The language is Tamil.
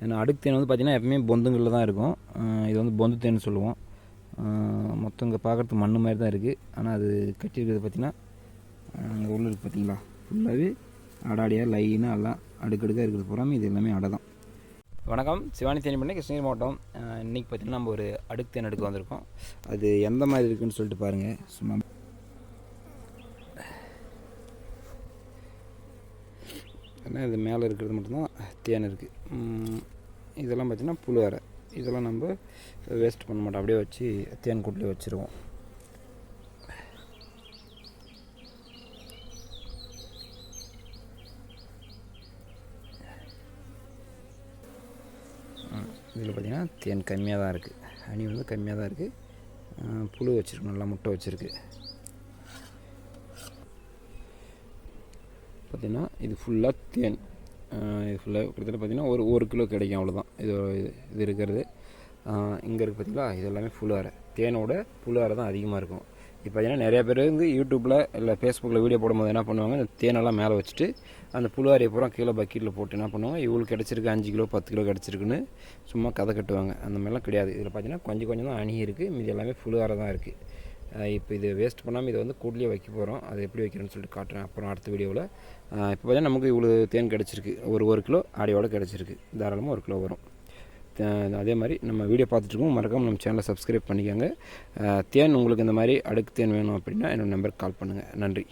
ஏன்னா அடுக்கு தேன் வந்து பார்த்திங்கன்னா எப்பவுமே பொந்துங்களில் தான் இருக்கும். இது வந்து பொந்து தேன் சொல்லுவோம். மொத்தம் இங்கே பார்க்குறதுக்கு மண் மாதிரி தான் இருக்குது. ஆனால் அது கட்டியிருக்கிறது பார்த்திங்கன்னா அங்கே உள்ள இருக்குது பார்த்தீங்களா, ஃபுல்லாகவே அடாடியாக லைனாக எல்லாம் அடுக்கடுக்காக இருக்கிறது பூராமே இது எல்லாமே அடை தான். வணக்கம், சிவானி தேனி பண்ணி கிருஷ்ணகிரி மாவட்டம். இன்றைக்கி பார்த்திங்கன்னா நம்ம ஒரு அடுக்கு தேன் எடுக்க வந்திருக்கோம். அது எந்த மாதிரி இருக்குதுன்னு சொல்லிட்டு பாருங்கள். சும்மா ஏன்னா இது மேலே இருக்கிறது மட்டும்தான் தேன் இருக்குது. இதெல்லாம் பார்த்திங்கன்னா புழு அரை. இதெல்லாம் நம்ம வேஸ்ட் பண்ண மாட்டோம், அப்படியே வச்சு தேன் கூட்டில் வச்சுருவோம். இதில் பார்த்திங்கன்னா தேன் கம்மியாக தான் இருக்குது, ஹனி வந்து கம்மியாக தான் இருக்குது. புழு வச்சுருக்கு, நல்லா முட்டை வச்சுருக்கு. பார்த்திங்கன்னா இது ஃபுல்லாக தேன். இது ஃபுல்லாக கிட்டத்தட்ட பார்த்திங்கன்னா ஒரு கிலோ கிடைக்கும், அவ்வளோதான். இது இருக்கிறது இங்கே இருக்குது பார்த்திங்களா, இது எல்லாமே புழு அரை. தேனோட புழு அரை தான் அதிகமாக இருக்கும். இப்போ பார்த்திங்கன்னா நிறையா பேர் வந்து யூடியூப்பில் இல்லை ஃபேஸ்புக்கில் வீடியோ போடும்போது என்ன பண்ணுவாங்க, இந்த தேனெல்லாம் மேலே வச்சுட்டு அந்த புழு அரையை பூரா கீழே பக்கெட்டில் போட்டு என்ன பண்ணுவாங்க, இவ்வளோ கிடச்சிருக்கு 5 கிலோ 10 கிலோ கிடச்சிருக்குன்னு சும்மா கதை கட்டுவாங்க. அந்த மாதிரிலாம் கிடையாது. இதில் பார்த்திங்கன்னா கொஞ்சம் தான் அணி இருக்குது, மீதி எல்லாமே புழு அரை தான் இருக்குது. இப்போ இது வேஸ்ட் பண்ணாமல் இதை வந்து கூட்லேயே வைக்க போகிறோம். அது எப்படி வைக்கிறேன்னு சொல்லிட்டு காட்டுறேன் அப்புறம் அடுத்த வீடியோவில். இப்போ பார்த்திங்கன்னா நமக்கு இவ்வளோ தேன் கிடச்சிருக்கு. ஒரு கிலோ ஆடையோடு கிடச்சிருக்கு. தாராளமாக 1 கிலோ வரும். அதே மாதிரி நம்ம வீடியோ பார்த்துட்ருக்கோம், மறக்காமல் நம்ம சேனலை சப்ஸ்கிரைப் பண்ணிக்கோங்க. தேன் உங்களுக்கு இந்த மாதிரி அடுக்கு தேன் வேணும் அப்படின்னா என்னோடய நம்பருக்கு கால் பண்ணுங்கள். நன்றி.